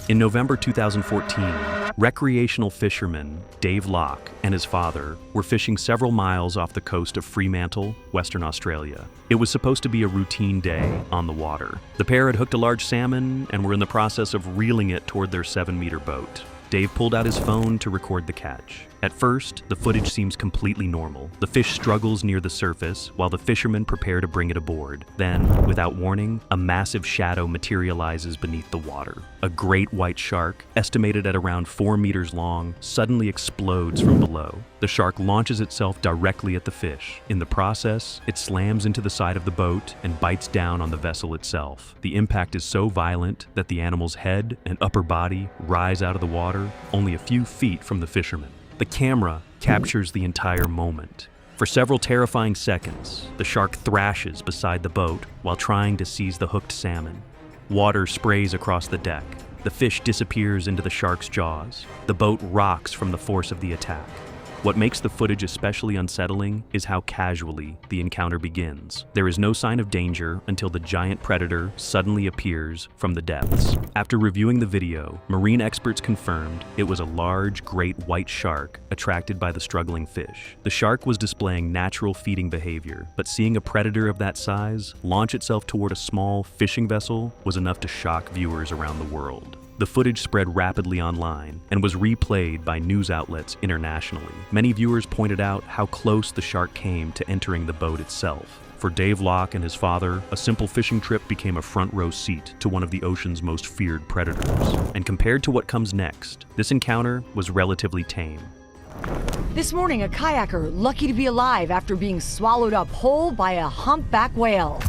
In November 2014, recreational fisherman Dave Locke and his father were fishing several miles off the coast of Fremantle, Western Australia. It was supposed to be a routine day on the water. The pair had hooked a large salmon and were in the process of reeling it toward their 7-meter boat. Dave pulled out his phone to record the catch. At first, the footage seems completely normal. The fish struggles near the surface while the fishermen prepare to bring it aboard. Then, without warning, a massive shadow materializes beneath the water. A great white shark, estimated at around 4 meters long, suddenly explodes from below. The shark launches itself directly at the fish. In the process, it slams into the side of the boat and bites down on the vessel itself. The impact is so violent that the animal's head and upper body rise out of the water only a few feet from the fisherman. The camera captures the entire moment. For several terrifying seconds, the shark thrashes beside the boat while trying to seize the hooked salmon. Water sprays across the deck. The fish disappears into the shark's jaws. The boat rocks from the force of the attack. What makes the footage especially unsettling is how casually the encounter begins. There is no sign of danger until the giant predator suddenly appears from the depths. After reviewing the video, marine experts confirmed it was a large, great white shark attracted by the struggling fish. The shark was displaying natural feeding behavior, but seeing a predator of that size launch itself toward a small fishing vessel was enough to shock viewers around the world. The footage spread rapidly online and was replayed by news outlets internationally. Many viewers pointed out how close the shark came to entering the boat itself. For Dave Locke and his father, a simple fishing trip became a front-row seat to one of the ocean's most feared predators. And compared to what comes next, this encounter was relatively tame. This morning, a kayaker lucky to be alive after being swallowed up whole by a humpback whale.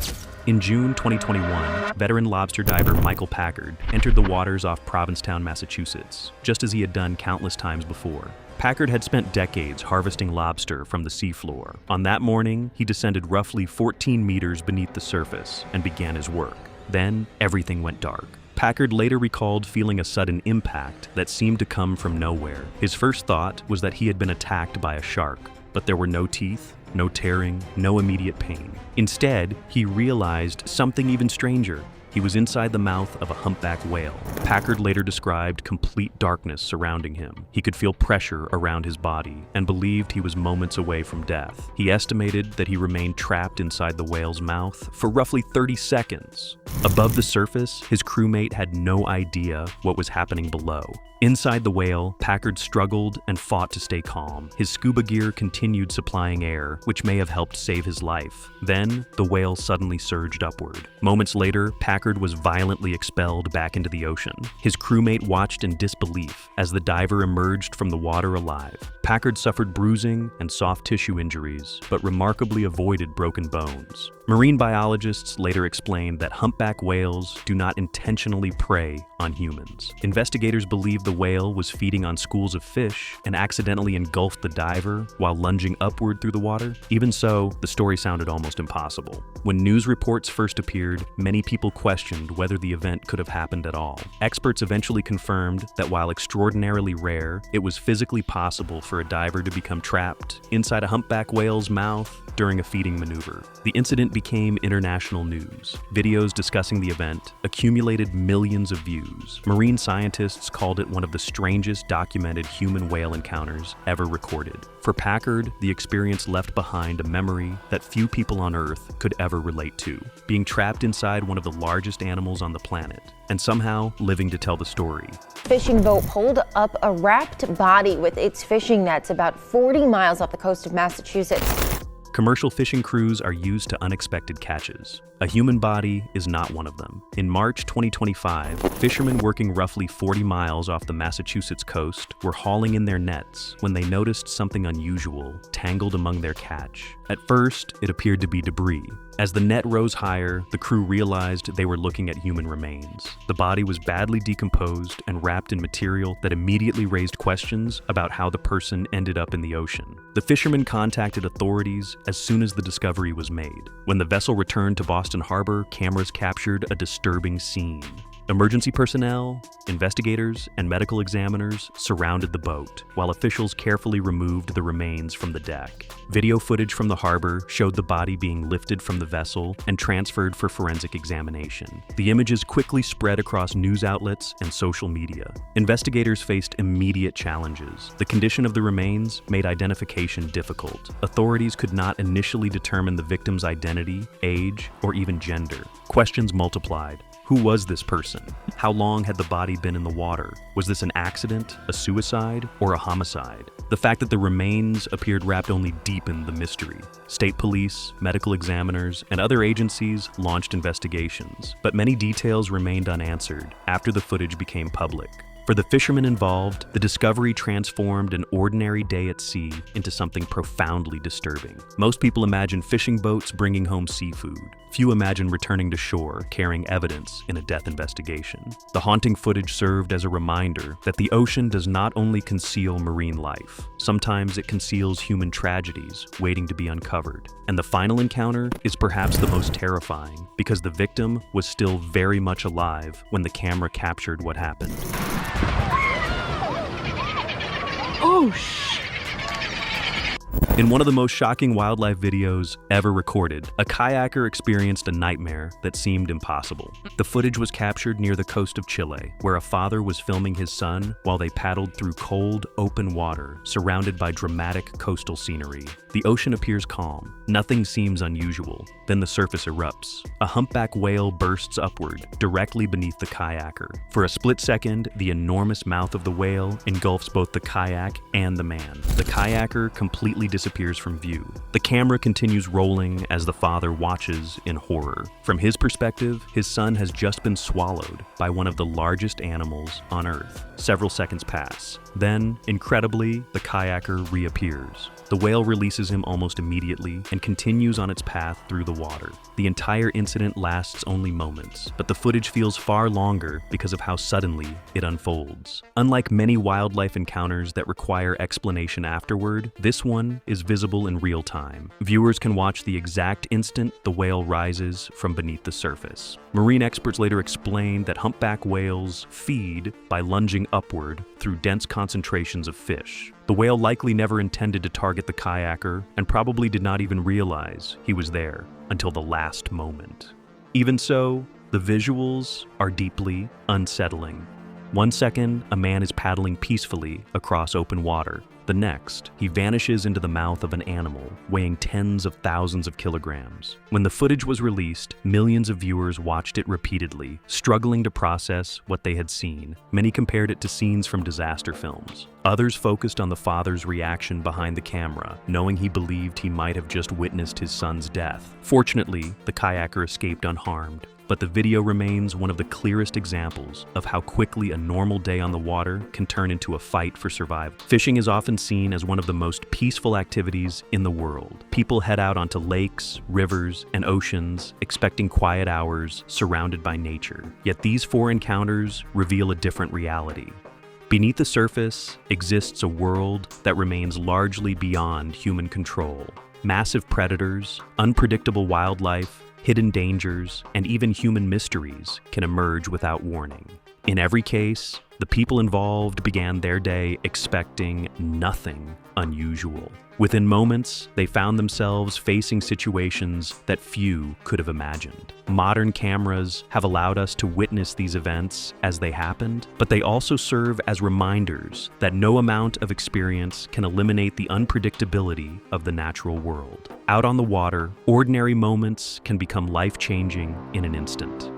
In June 2021, veteran lobster diver Michael Packard entered the waters off Provincetown, Massachusetts, just as he had done countless times before. Packard had spent decades harvesting lobster from the seafloor. On that morning, he descended roughly 14 meters beneath the surface and began his work. Then, everything went dark. Packard later recalled feeling a sudden impact that seemed to come from nowhere. His first thought was that he had been attacked by a shark, but there were no teeth, no tearing, no immediate pain. Instead, he realized something even stranger. He was inside the mouth of a humpback whale. Packard later described complete darkness surrounding him. He could feel pressure around his body and believed he was moments away from death. He estimated that he remained trapped inside the whale's mouth for roughly 30 seconds. Above the surface, his crewmate had no idea what was happening below. Inside the whale, Packard struggled and fought to stay calm. His scuba gear continued supplying air, which may have helped save his life. Then, the whale suddenly surged upward. Moments later, Packard was violently expelled back into the ocean. His crewmate watched in disbelief as the diver emerged from the water alive. Packard suffered bruising and soft tissue injuries, but remarkably avoided broken bones. Marine biologists later explained that humpback whales do not intentionally prey on humans. Investigators believe the whale was feeding on schools of fish and accidentally engulfed the diver while lunging upward through the water. Even so, the story sounded almost impossible. When news reports first appeared, many people questioned whether the event could have happened at all. Experts eventually confirmed that while extraordinarily rare, it was physically possible for a diver to become trapped inside a humpback whale's mouth during a feeding maneuver. The incident became international news. Videos discussing the event accumulated millions of views. Marine scientists called it one of the strangest documented human-whale encounters ever recorded. For Packard, the experience left behind a memory that few people on Earth could ever relate to, being trapped inside one of the largest animals on the planet, and somehow living to tell the story. Fishing boat pulled up a wrapped body with its fishing nets about 40 miles off the coast of Massachusetts. Commercial fishing crews are used to unexpected catches. A human body is not one of them. In March 2025, fishermen working roughly 40 miles off the Massachusetts coast were hauling in their nets when they noticed something unusual tangled among their catch. At first, it appeared to be debris. As the net rose higher, the crew realized they were looking at human remains. The body was badly decomposed and wrapped in material that immediately raised questions about how the person ended up in the ocean. The fishermen contacted authorities as soon as the discovery was made. When the vessel returned to Boston Harbor, cameras captured a disturbing scene. Emergency personnel, investigators, and medical examiners surrounded the boat, while officials carefully removed the remains from the deck. Video footage from the harbor showed the body being lifted from the vessel and transferred for forensic examination. The images quickly spread across news outlets and social media. Investigators faced immediate challenges. The condition of the remains made identification difficult. Authorities could not initially determine the victim's identity, age, or even gender. Questions multiplied. Who was this person? How long had the body been in the water? Was this an accident, a suicide, or a homicide? The fact that the remains appeared wrapped only deepened the mystery. State police, medical examiners, and other agencies launched investigations, but many details remained unanswered after the footage became public. For the fishermen involved, the discovery transformed an ordinary day at sea into something profoundly disturbing. Most people imagine fishing boats bringing home seafood. Few imagine returning to shore carrying evidence in a death investigation. The haunting footage served as a reminder that the ocean does not only conceal marine life, sometimes it conceals human tragedies waiting to be uncovered. And the final encounter is perhaps the most terrifying because the victim was still very much alive when the camera captured what happened. Oh, shh. In one of the most shocking wildlife videos ever recorded, a kayaker experienced a nightmare that seemed impossible. The footage was captured near the coast of Chile, where a father was filming his son while they paddled through cold, open water, surrounded by dramatic coastal scenery. The ocean appears calm. Nothing seems unusual. Then the surface erupts. A humpback whale bursts upward, directly beneath the kayaker. For a split second, the enormous mouth of the whale engulfs both the kayak and the man. The kayaker completely disappears from view. The camera continues rolling as the father watches in horror. From his perspective, his son has just been swallowed by one of the largest animals on Earth. Several seconds pass. Then, incredibly, the kayaker reappears. The whale releases him almost immediately and continues on its path through the water. The entire incident lasts only moments, but the footage feels far longer because of how suddenly it unfolds. Unlike many wildlife encounters that require explanation afterward, this one is visible in real time. Viewers can watch the exact instant the whale rises from beneath the surface. Marine experts later explained that humpback whales feed by lunging upward through dense concentrations of fish. The whale likely never intended to target the kayaker and probably did not even realize he was there until the last moment. Even so, the visuals are deeply unsettling. One second, a man is paddling peacefully across open water. The next, he vanishes into the mouth of an animal weighing tens of thousands of kilograms. When the footage was released, millions of viewers watched it repeatedly, struggling to process what they had seen. Many compared it to scenes from disaster films. Others focused on the father's reaction behind the camera, knowing he believed he might have just witnessed his son's death. Fortunately, the kayaker escaped unharmed. But the video remains one of the clearest examples of how quickly a normal day on the water can turn into a fight for survival. Fishing is often seen as one of the most peaceful activities in the world. People head out onto lakes, rivers, and oceans, expecting quiet hours surrounded by nature. Yet these four encounters reveal a different reality. Beneath the surface exists a world that remains largely beyond human control. Massive predators, unpredictable wildlife, hidden dangers, and even human mysteries can emerge without warning. In every case, the people involved began their day expecting nothing unusual. Within moments, they found themselves facing situations that few could have imagined. Modern cameras have allowed us to witness these events as they happened, but they also serve as reminders that no amount of experience can eliminate the unpredictability of the natural world. Out on the water, ordinary moments can become life-changing in an instant.